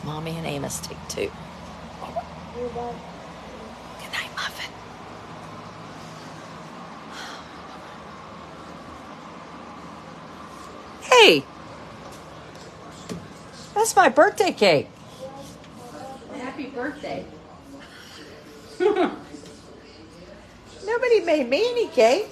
Mommy and Amos take two. Good night, Muffin. Hey, that's my birthday cake. Happy birthday. Nobody made me any cake.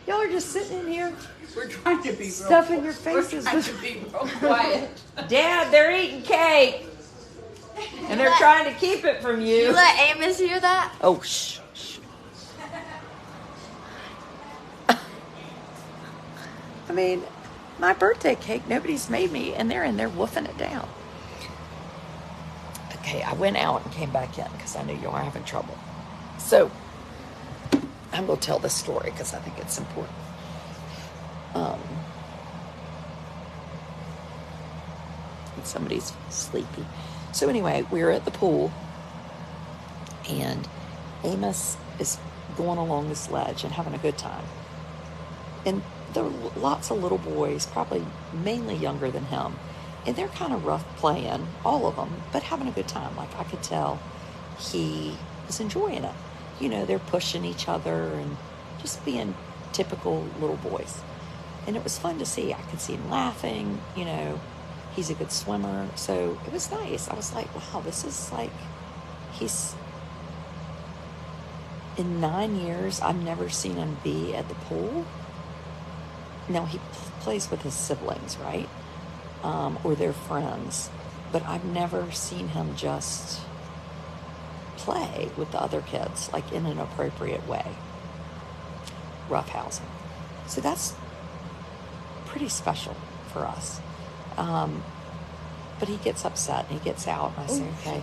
Y'all are just sitting in here. We're trying to be stuffing your faces. We're trying to be real quiet. Dad, they're eating cake. And they're trying to keep it from you. You let Amos hear that? Oh, shh. I mean, my birthday cake, nobody's made me, and they're in there woofing it down. Okay, I went out and came back in because I knew you were having trouble. So, I'm going to tell this story because I think it's important. And somebody's sleepy. So anyway, we were at the pool, and Amos is going along this ledge and having a good time. And there are lots of little boys, probably mainly younger than him, and they're kind of rough playing, all of them, but having a good time. Like, I could tell he was enjoying it. You know, they're pushing each other and just being typical little boys. And it was fun to see. I could see him laughing, you know. He's a good swimmer, so it was nice. I was like, wow, this is like, he's, in 9 years, I've never seen him be at the pool. Now, he plays with his siblings, right? Or their friends. But I've never seen him just play with the other kids, like in an appropriate way. Roughhousing. So that's pretty special for us. But he gets upset and he gets out, and I say, okay,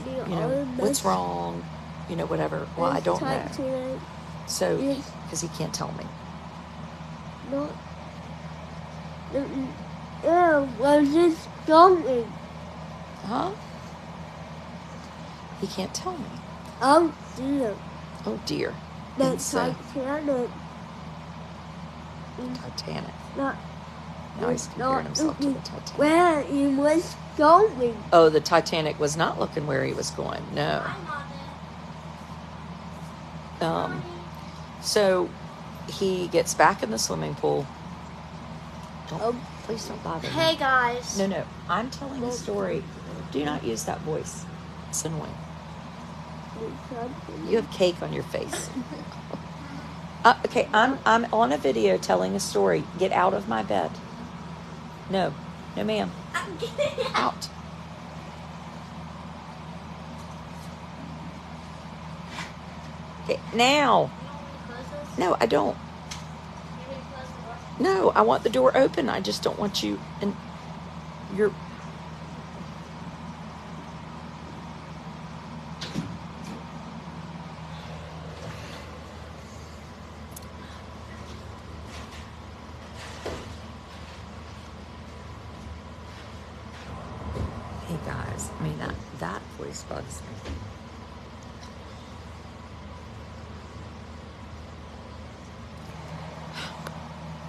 you know, what's wrong? You know, whatever. Well, I don't know. So, because he can't tell me. Was this going? Huh? He can't tell me. Oh dear. Oh dear. The Titanic. Titanic. Not. Now he's comparing himself to the Titanic. Where he was going. Oh, the Titanic was not looking where he was going. No. So he gets back in the swimming pool. Please don't bother me. Hey guys. No. I'm telling a story. Do not use that voice. It's annoying. You have cake on your face. Okay, I'm on a video telling a story. Get out of my bed. No, ma'am. Out. Okay, now. No, I don't. No, I want the door open. I just don't want you, and you're. Hey guys, I mean, that voice bugs me.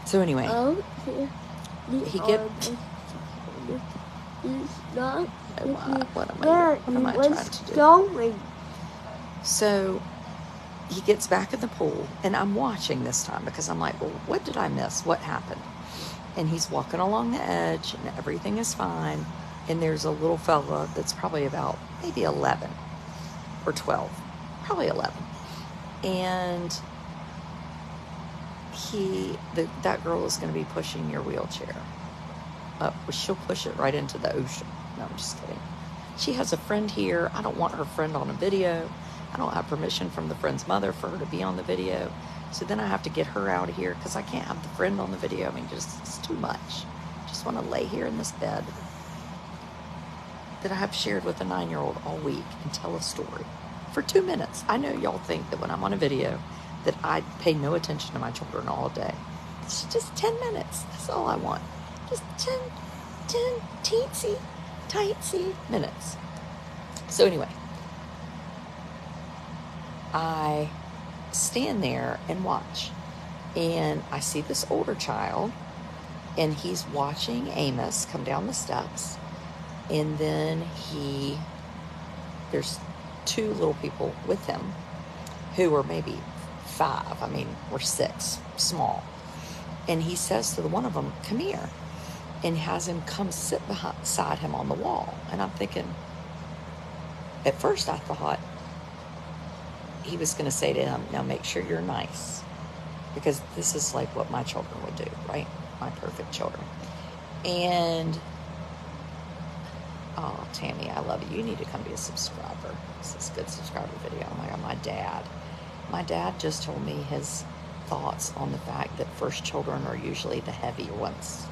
So anyway, he get. What am I trying to do? Going. So he gets back in the pool, and I'm watching this time because I'm like, well, what did I miss? What happened? And he's walking along the edge, and everything is fine. And there's a little fella that's probably about maybe 11 or 12, probably 11. And that girl is going to be pushing your wheelchair up. She'll push it right into the ocean. No, I'm just kidding. She has a friend here. I don't want her friend on a video. I don't have permission from the friend's mother for her to be on the video. So then I have to get her out of here because I can't have the friend on the video. I mean, it's too much. Just want to lay here in this bed that I have shared with a 9-year-old all week and tell a story for 2 minutes. I know y'all think that when I'm on a video that I pay no attention to my children all day. It's just 10 minutes. That's all I want. Just 10 teensy minutes. So anyway, I stand there and watch. And I see this older child And he's watching Amos come down the steps. And then there's two little people with him who are maybe 5. I mean, we're 6, small. And he says to the one of them, come here, and has him come sit beside him on the wall. And I'm thinking, at first I thought he was going to say to him, now make sure you're nice, because this is like what my children would do, right? My perfect children. And, oh, Tammy, I love you. You need to come be a subscriber. This is a good subscriber video. Oh my God, my dad just told me his thoughts on the fact that first children are usually the heavier ones.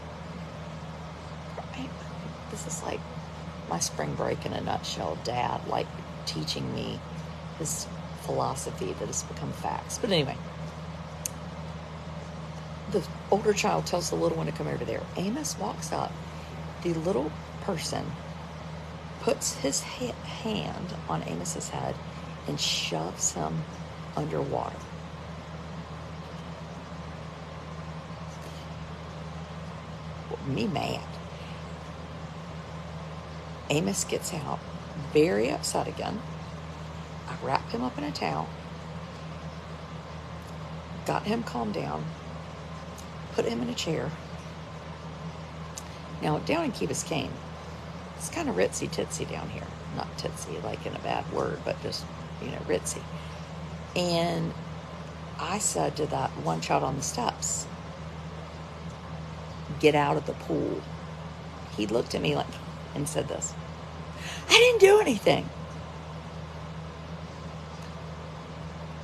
Right? This is like my spring break in a nutshell. Dad, like, teaching me his philosophy that has become facts. But anyway, the older child tells the little one to come over there. Amos walks up. The little person puts his hand on Amos's head and shoves him underwater. Me mad. Amos gets out, very upset again. I wrapped him up in a towel, got him calmed down, put him in a chair. Now, down in Key Biscayne, it's kind of ritzy-titsy down here. Not titsy like in a bad word, but just, ritzy. And I said to that one child on the steps, get out of the pool. He looked at me and said this, I didn't do anything.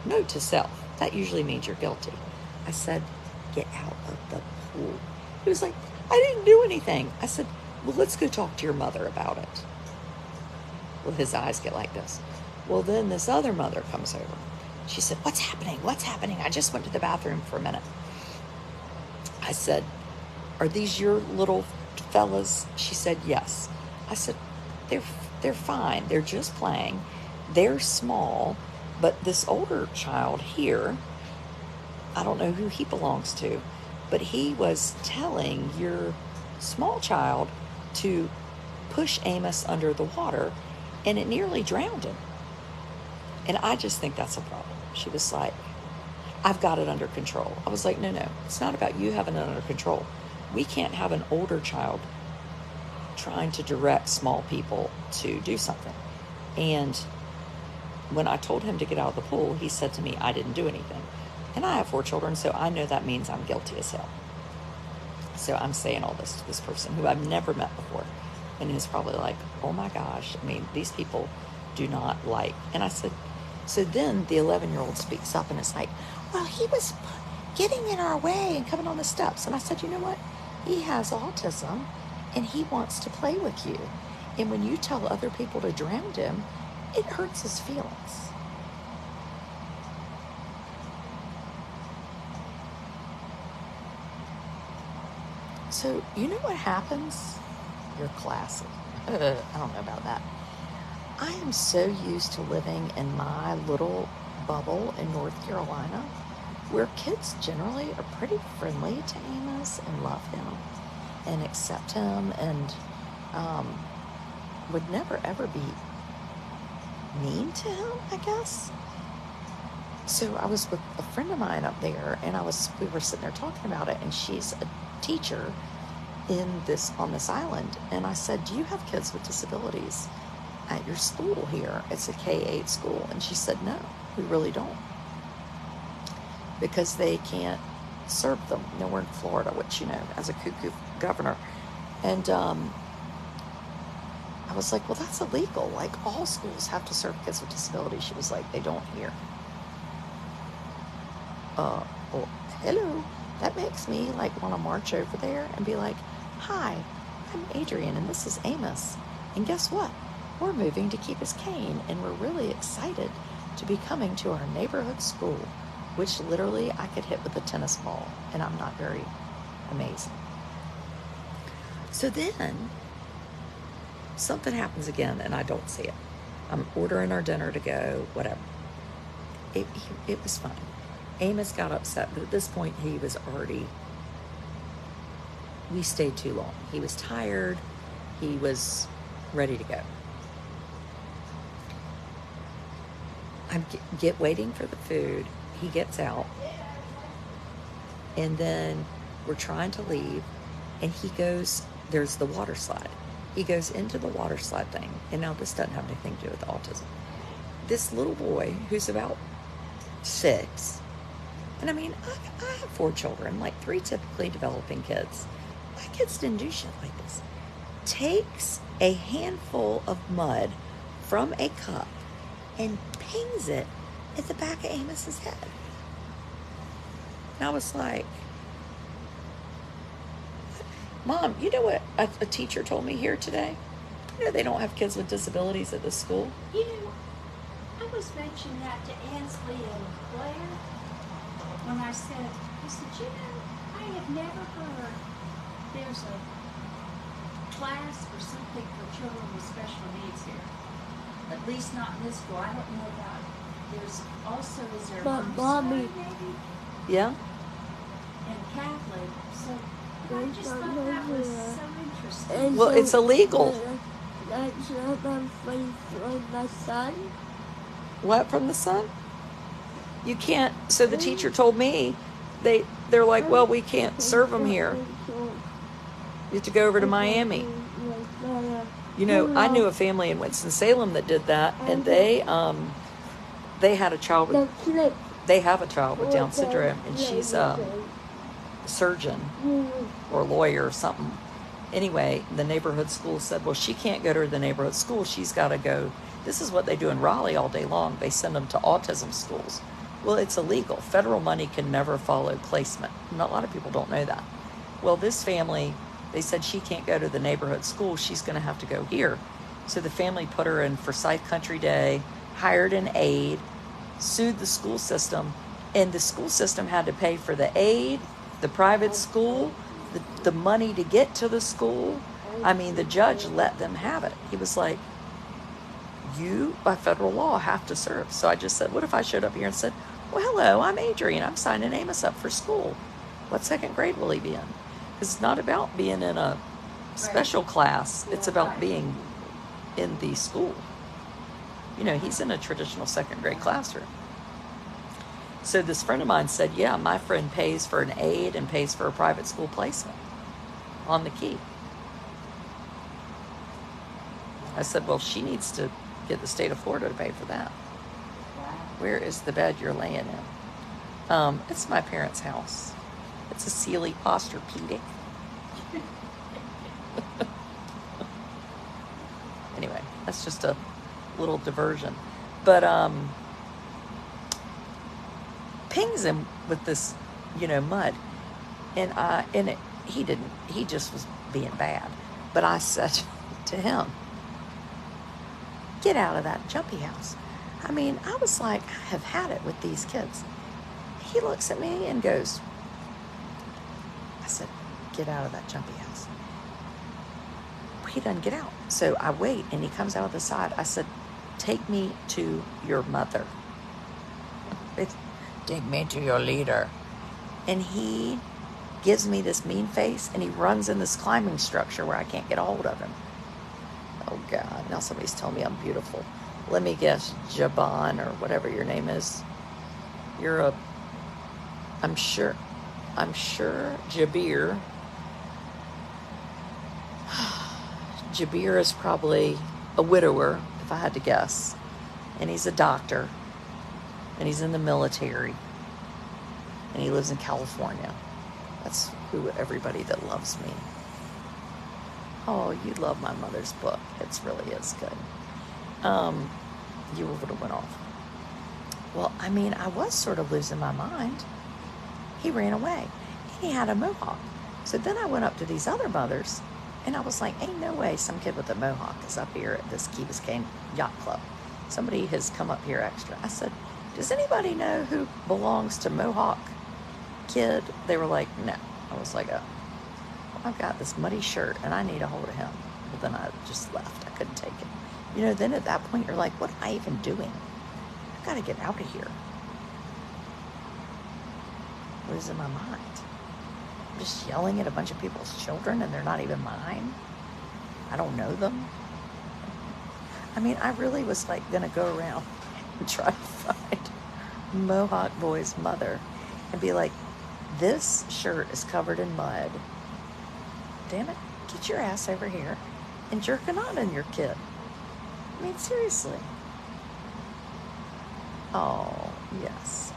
Note to self, that usually means you're guilty. I said, get out of the pool. He was like, I didn't do anything. I said, well, let's go talk to your mother about it. Well, his eyes get like this. Well, then this other mother comes over. She said, what's happening? What's happening? I just went to the bathroom for a minute. I said, are these your little fellas? She said, yes. I said, they're fine. They're just playing. They're small, but this older child here, I don't know who he belongs to, but he was telling your small child to push Amos under the water, and it nearly drowned him. And I just think that's a problem. She was like, I've got it under control. I was like, no, it's not about you having it under control. We can't have an older child trying to direct small people to do something. And when I told him to get out of the pool, he said to me, I didn't do anything. And I have 4 children, so I know that means I'm guilty as hell. So I'm saying all this to this person who I've never met before, and is probably like, oh my gosh, I mean, these people do not like. And I said, so then the 11-year-old speaks up and is like, well, he was getting in our way and coming on the steps. And I said, you know what? He has autism and he wants to play with you. And when you tell other people to drown him, it hurts his feelings. So, you know what happens? You're classy. I don't know about that. I am so used to living in my little bubble in North Carolina, where kids generally are pretty friendly to Amos and love him and accept him and would never ever be mean to him, I guess. So I was with a friend of mine up there, and we were sitting there talking about it, and she's a teacher on this island. And I said, do you have kids with disabilities at your school here? It's a K-8 school. And she said, no, we really don't, because they can't serve them. We're in Florida, which, as a cuckoo governor. And I was like, well, that's illegal. Like, all schools have to serve kids with disabilities. She was like, they don't here. Well, hello. That makes me want to march over there and be like, hi, I'm Adrian, and this is Amos. And guess what? We're moving to Key Biscayne, and we're really excited to be coming to our neighborhood school, which literally I could hit with a tennis ball, and I'm not very amazing. So then something happens again, and I don't see it. I'm ordering our dinner to go, whatever. It was fine. Amos got upset, but at this point he was already we stayed too long. He was tired. He was ready to go. I'm waiting for the food. He gets out. And then we're trying to leave. And he goes, there's the water slide. He goes into the water slide thing. And now this doesn't have anything to do with autism. This little boy who's about 6, and I mean, I have 4 children, like 3 typically developing kids. My kids didn't do shit like this. Takes a handful of mud from a cup and pings it at the back of Amos's head. And I was like, Mom, you know what a teacher told me here today? You know they don't have kids with disabilities at this school. You know, I was mentioning that to Ansley and Claire when I said, you know, I have never heard there's a class or something for children with special needs here. At least not in this school. I don't know about, there's also, is there But Montessori Mommy- maybe? Yeah? And Catholic. So I just thought that was so interesting. And Well, it's illegal. That's not my friend from my son. What, from the sun? You can't. So the teacher told me, they're like, well, we can't serve them here. You have to go over to Miami. You know, I knew a family in Winston-Salem that did that, and they had a child with, they have a child with Down syndrome, and she's a surgeon or lawyer or something. Anyway, the neighborhood school said, well, she can't go to the neighborhood school. She's got to go. This is what they do in Raleigh all day long. They send them to autism schools. Well, it's illegal. Federal money can never follow placement. And a lot of people don't know that. Well, this family, they said she can't go to the neighborhood school. She's going to have to go here. So the family put her in Forsyth Country Day, hired an aide, sued the school system, and the school system had to pay for the aide, the private school, the money to get to the school. I mean, the judge let them have it. He was like, you, by federal law, have to serve. So I just said, what if I showed up here and said, well, hello, I'm Adrian. I'm signing Amos up for school. What 2nd grade will he be in? Because it's not about being in a special class. It's about being in the school. You know, he's in a traditional 2nd grade classroom. So this friend of mine said, yeah, my friend pays for an aide and pays for a private school placement on the key. I said, well, she needs to get the state of Florida to pay for that. Where is the bed you're laying in? It's my parents' house. It's a Sealy Posturepedic. Anyway, that's just a little diversion. But pings him with this, mud. And he just was being bad. But I said to him, get out of that jumpy house. I mean, I was like, I have had it with these kids. He looks at me and goes, I said, get out of that jumpy house. He doesn't get out. So I wait, and he comes out of the side. I said, take me to your mother. Take me to your leader. And he gives me this mean face, and he runs in this climbing structure where I can't get a hold of him. Oh, God. Now somebody's telling me I'm beautiful. Let me guess, Jabon, or whatever your name is. I'm sure Jabir. Jabir is probably a widower, if I had to guess. And he's a doctor. And he's in the military. And he lives in California. That's who everybody that loves me. Oh, you love my mother's book. It really is good. You would have went off. Well, I mean, I was sort of losing my mind. He ran away. And he had a mohawk. So then I went up to these other mothers, and I was like, ain't no way some kid with a mohawk is up here at this Key Biscayne Yacht Club. Somebody has come up here extra. I said, does anybody know who belongs to Mohawk Kid? They were like, no. I was like, oh, I've got this muddy shirt, and I need a hold of him. But then I just left. I couldn't take it. Then at that point, you're like, what am I even doing? I've got to get out of here. What is in my mind? just yelling at a bunch of people's children and they're not even mine. I don't know them. I mean, I really was like going to go around and try to find Mohawk Boy's mother and be like, this shirt is covered in mud. Damn it, get your ass over here and jerk it on your kid. I mean, seriously. Oh, yes.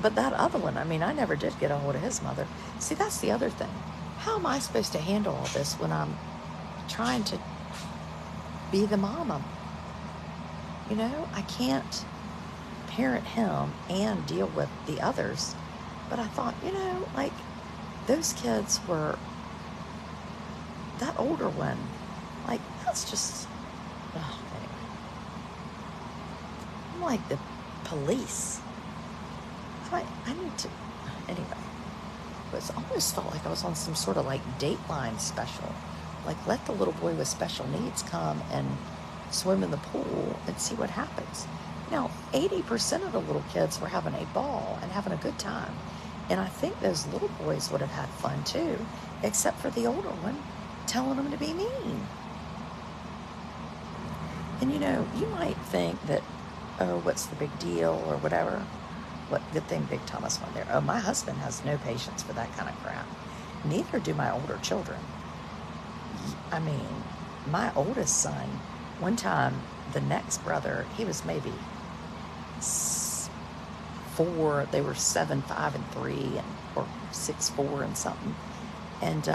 But that other one, I mean, I never did get a hold of his mother. See, that's the other thing. How am I supposed to handle all this when I'm trying to be the mama? You know, I can't parent him and deal with the others. But I thought, you know, like, those kids were, that older one, like, that's just, oh, anyway. I'm like the police. I need to, anyway. It almost felt like I was on some sort of like Dateline special. Like, let the little boy with special needs come and swim in the pool and see what happens. Now, 80% of the little kids were having a ball and having a good time. And I think those little boys would have had fun too, except for the older one telling them to be mean. And you know, you might think that, oh, what's the big deal or whatever. What good thing Big Thomas went there. Oh, my husband has no patience for that kind of crap. Neither do my older children. I mean, my oldest son, one time, the next brother, he was maybe 4. They were 7, 5, and 3, and or 6, 4, and something. And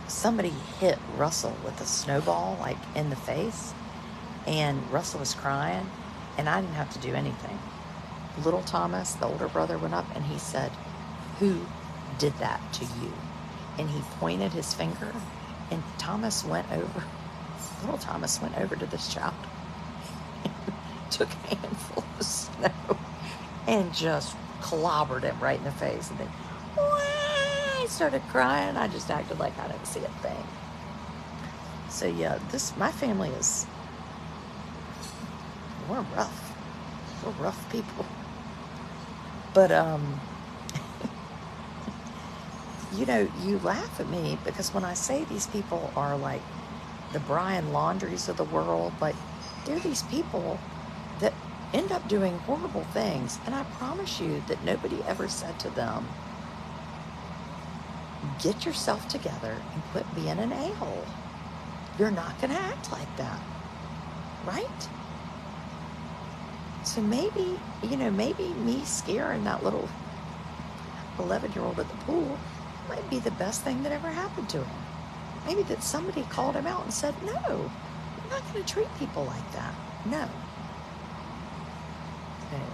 somebody hit Russell with a snowball, like in the face, and Russell was crying. And I didn't have to do anything. Little Thomas, the older brother, went up and he said, who did that to you? And he pointed his finger, and little Thomas went over to this child and took a handful of snow and just clobbered him right in the face. And then, I started crying. I just acted like I didn't see a thing. So yeah, my family is, we're rough. We're rough people. But, you know, you laugh at me because when I say these people are like the Brian Laundries of the world, like, they're these people that end up doing horrible things. And I promise you that nobody ever said to them, get yourself together and quit being an a-hole. You're not going to act like that. Right? So maybe, you know, maybe me scaring that little 11-year-old at the pool might be the best thing that ever happened to him. Maybe that somebody called him out and said, no, you're not going to treat people like that. No. Anyway.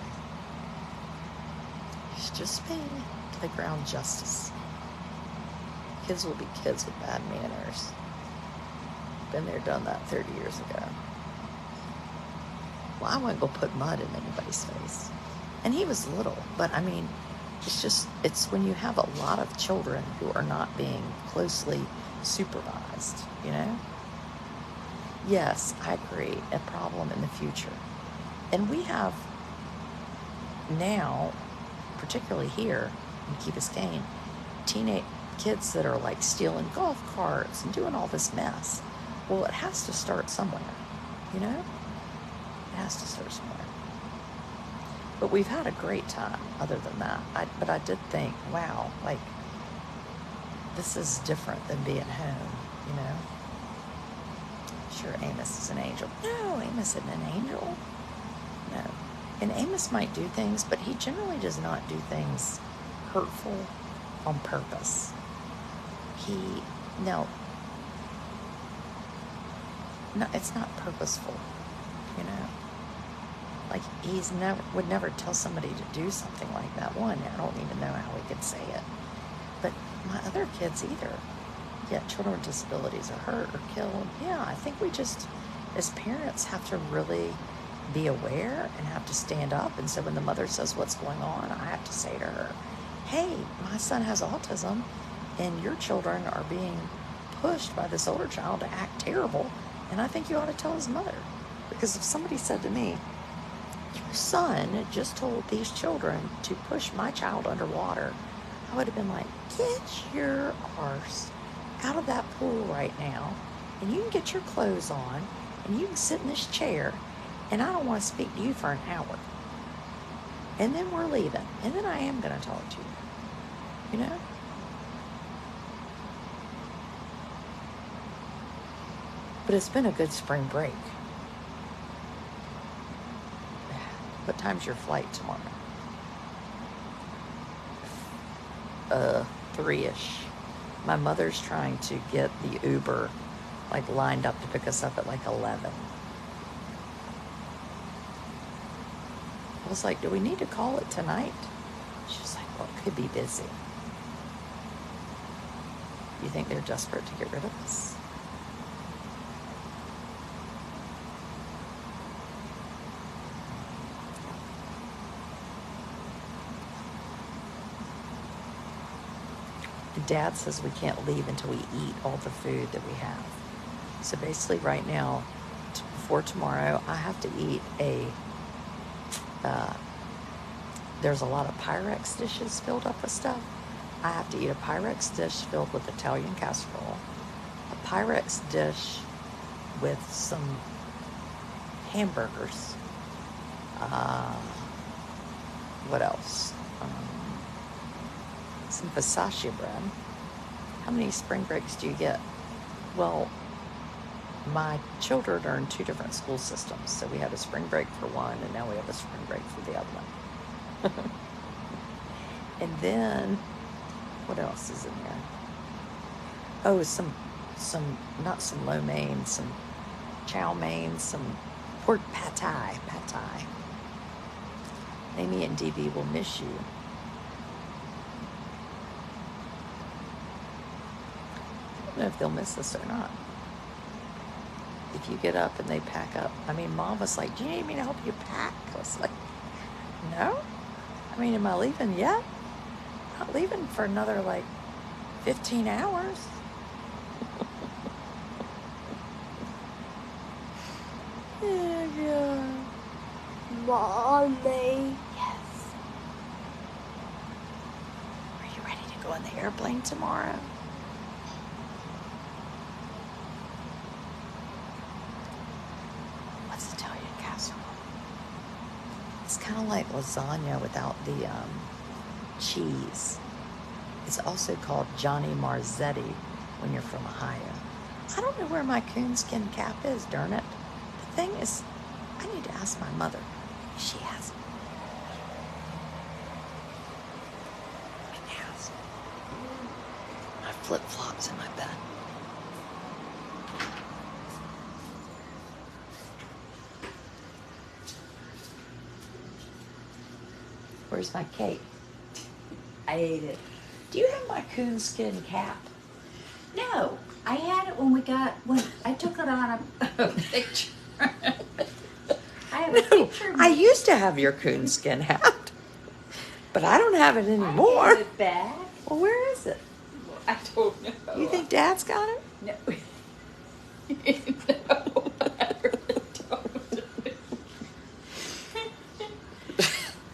It's just me. Playground justice. Kids will be kids with bad manners. Been there, done that 30 years ago. Well, I wouldn't go put mud in anybody's face. And he was little, but I mean, it's when you have a lot of children who are not being closely supervised, you know? Yes, I agree, a problem in the future. And we have now, particularly here in Key Biscayne, teenage kids that are like stealing golf carts and doing all this mess. Well, it has to start somewhere, you know? It has to start somewhere. But we've had a great time other than that. But I did think, wow, like, this is different than being home, you know? Sure, Amos is an angel. No, Amos isn't an angel. No. And Amos might do things, but he generally does not do things hurtful on purpose. No, it's not purposeful, you know? Like, would never tell somebody to do something like that. One, I don't even know how he could say it. But my other kids either. Yeah, children with disabilities are hurt or killed. Yeah, I think we just, as parents, have to really be aware and have to stand up. And so when the mother says what's going on, I have to say to her, hey, my son has autism, and your children are being pushed by this older child to act terrible, and I think you ought to tell his mother. Because if somebody said to me, your son just told these children to push my child underwater, I would have been like, get your arse out of that pool right now, and you can get your clothes on, and you can sit in this chair, and I don't want to speak to you for an hour. And then we're leaving, and then I am going to talk to you. You know? But it's been a good spring break. What time's your flight tomorrow? 3-ish. My mother's trying to get the Uber like lined up to pick us up at like 11. I was like, do we need to call it tonight? She's like, well, it could be busy. You think they're desperate to get rid of us? Dad says we can't leave until we eat all the food that we have. So basically right now, before tomorrow, I have to eat there's a lot of Pyrex dishes filled up with stuff. I have to eat a Pyrex dish filled with Italian casserole, a Pyrex dish with some hamburgers. What else? Some pistachio bread. How many spring breaks do you get? Well, my children are in 2 different school systems. So we had a spring break for one, and now we have a spring break for the other one. And then, what else is in there? Oh, some not some lo mein, some chow mein, some pork pad thai. Amy and DB will miss you. I don't know if they'll miss us or not. If you get up and they pack up. I mean, Mom was like, do you need me to help you pack? I was like, no. I mean, am I leaving yet? I'm not leaving for another, 15 hours. Yeah. Mommy. Yes. Are you ready to go on the airplane tomorrow? What's Italian casserole? It's kind of like lasagna without the cheese. It's also called Johnny Marzetti when you're from Ohio. I don't know where my coonskin cap is, darn it. The thing is, I need to ask my mother. She has it. I can ask. My flip-flops in my bed. Where's my cake? I ate it. Do you have my coonskin cap? No, I had it when I took it on a picture. I have a picture. I used to have your coonskin hat, but I don't have it anymore. I gave it back. Well, where is it? I don't know. You think Dad's got it? No. No, I really don't.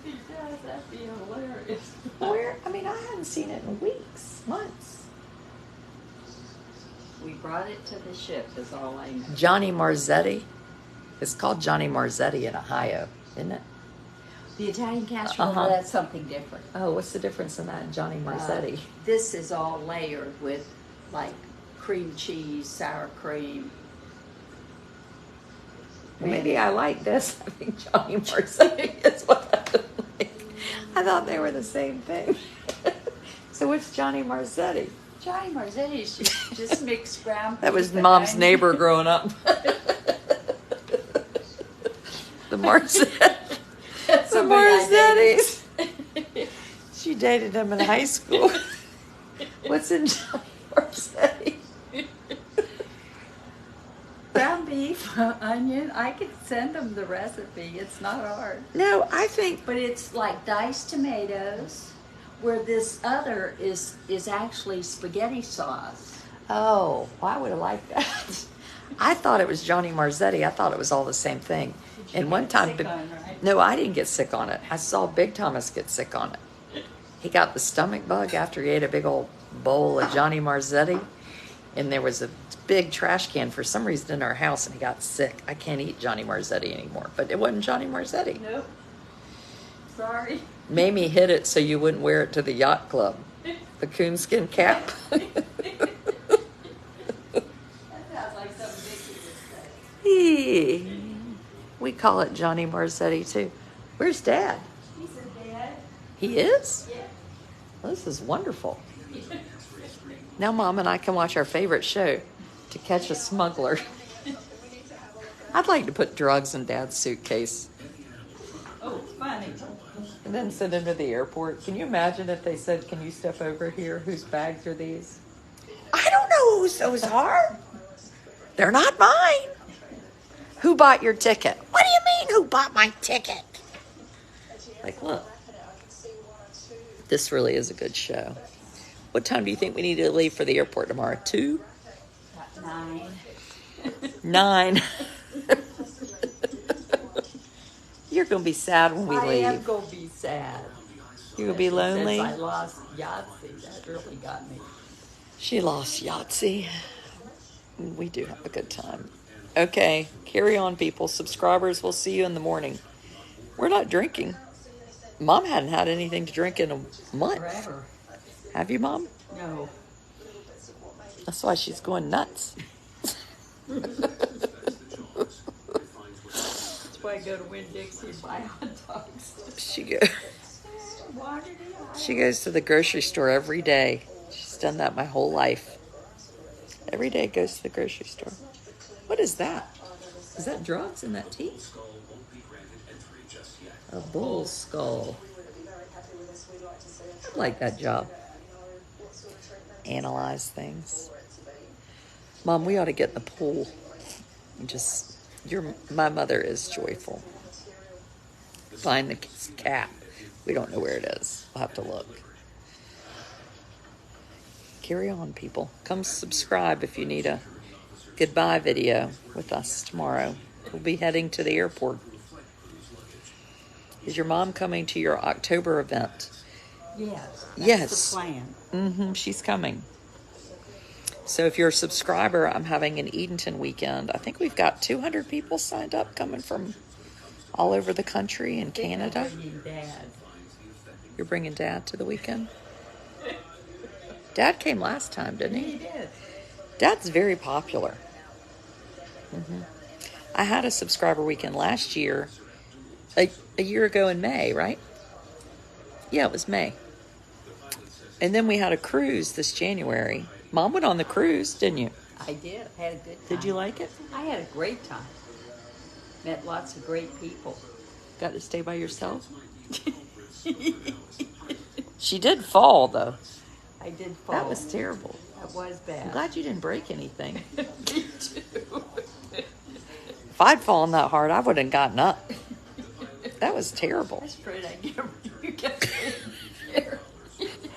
He does. That'd be hilarious. Where? I mean, I haven't seen it in weeks, months. We brought it to the ship, is all I know. Johnny Marzetti. It's called Johnny Marzetti in Ohio, isn't it? The Italian casserole, Uh-huh. that's something different. Oh, what's the difference in that and Johnny Marzetti? This is all layered with, cream cheese, sour cream. Well, maybe I like this. I think Johnny Marzetti is what I like. I thought they were the same thing. So what's Johnny Marzetti? Johnny Marzetti is just mixed ground. That was beef and Mom's onion. neighbor growing up. The Marzetti. The Somebody I Marzettis. She dated him in high school. What's in Johnny Marzetti? Ground beef, onion. I can send them the recipe. It's not hard. No, I think. But it's like diced tomatoes, where this other is actually spaghetti sauce. Oh, well, I would have liked that. I thought it was Johnny Marzetti. I thought it was all the same thing. Did you And one get time, sick on it, right? no, I didn't get sick on it. I saw Big Thomas get sick on it. He got the stomach bug after he ate a big old bowl of Johnny Marzetti. And there was a big trash can for some reason in our house, and he got sick. I can't eat Johnny Marzetti anymore, but it wasn't Johnny Marzetti. Nope. Sorry. Mamie hid it so you wouldn't wear it to the yacht club. The coonskin cap. That sounds like something Vicky would say. We call it Johnny Marzetti too. Where's Dad? He said, Dad. He is? Yeah. Well, this is wonderful. Now Mom and I can watch our favorite show, To Catch a Smuggler. I'd like to put drugs in Dad's suitcase Oh, funny. and then send him to the airport. Can you imagine if they said, can you step over here? Whose bags are these? I don't know whose those are. They're not mine. Who bought your ticket? What do you mean, who bought my ticket? Like, look. This really is a good show. What time do you think we need to leave for the airport tomorrow? 2? About 9. 9. You're going to be sad when we I leave. am going to be sad. You're going to be lonely. Since I lost Yahtzee, that really got me. She lost Yahtzee. We do have a good time. Okay, carry on, people. Subscribers, we'll see you in the morning. We're not drinking. Mom hadn't had anything to drink in a month. Forever. Have you, Mom? No. That's why she's going nuts. That's why I go to Winn-Dixie and buy hot dogs. She goes to the grocery store every day. She's done that my whole life. Every day goes to the grocery store. What is that? Is that drugs in that tea? A bull skull. I like that job. Analyze things. Mom, we ought to get in the pool. My mother is joyful. Find the cap. We don't know where it is. We'll have to look. Carry on, people. Come subscribe if you need a goodbye video with us tomorrow. We'll be heading to the airport. Is your mom coming to your October event? Yes. Yes. The plan. She's coming. So if you're a subscriber, I'm having an Edenton weekend. I think we've got 200 people signed up coming from all over the country and Canada. I'm bringing Dad. You're bringing Dad to the weekend? Dad came last time, didn't he? He did. Dad's very popular. I had a subscriber weekend last year, a year ago in May, right? Yeah, it was May. And then we had a cruise this January. Mom went on the cruise, didn't you? I did. I had a good time. Did you like it? I had a great time. Met lots of great people. Got to stay by yourself? She did fall, though. I did fall. That was terrible. That was bad. I'm glad you didn't break anything. Me too. If I'd fallen that hard, I wouldn't have gotten up. That was terrible. I was afraid I'd get you get me there.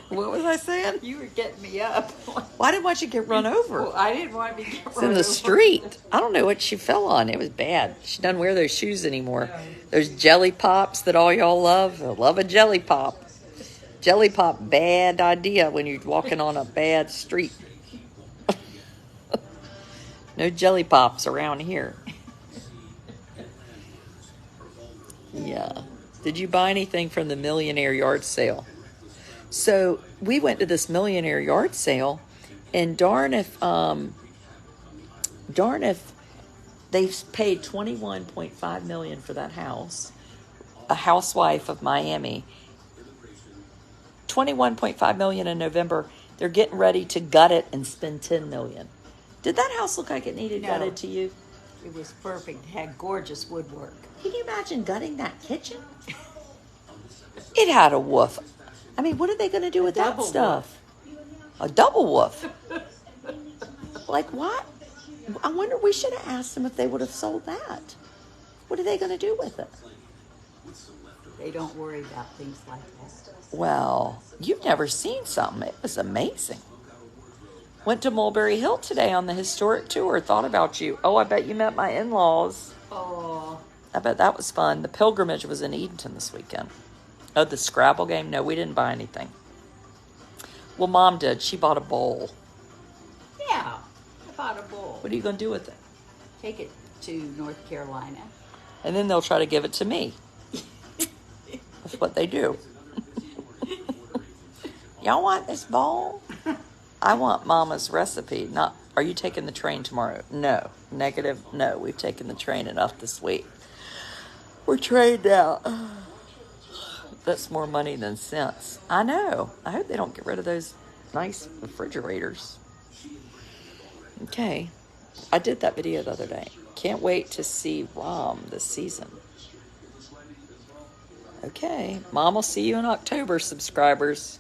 What was I saying? You were getting me up. Why didn't want you get run over? Well, I didn't want to be It's in the street. I don't know what she fell on. It was bad. She doesn't wear those shoes anymore. No. Those jelly pops that all y'all love. I love a jelly pop. Jelly pop, bad idea when you're walking on a bad street. No jelly pops around here. Yeah. Did you buy anything from the millionaire yard sale? So we went to this millionaire yard sale, and darn if they paid $21.5 million for that house. A housewife of Miami. $21.5 million in November. They're getting ready to gut it and spend $10 million. Did that house look like it needed No. gutted to you? It was perfect. It had gorgeous woodwork. Can you imagine gutting that kitchen? It had a woof. I mean, what are they going to do with that double stuff? A double woof. Like what? I wonder, we should have asked them if they would have sold that. What are they going to do with it? They don't worry about things like that. Well, you've never seen something. It was amazing. Went to Mulberry Hill today on the historic tour. Thought about you. Oh, I bet you met my in-laws. Oh, I bet that was fun. The pilgrimage was in Edenton this weekend. Oh, the Scrabble game? No, we didn't buy anything. Well, Mom did. She bought a bowl. Yeah, I bought a bowl. What are you going to do with it? Take it to North Carolina. And then they'll try to give it to me. That's what they do. Y'all want this bowl? I want Mama's recipe. Not, are you taking the train tomorrow? No. Negative. No, we've taken the train enough this week. We're trained out. That's more money than sense. I know. I hope they don't get rid of those nice refrigerators. Okay. I did that video the other day. Can't wait to see Rom this season. Okay. Mom will see you in October, subscribers.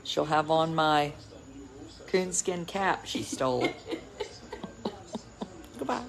She'll have on my coonskin cap she stole.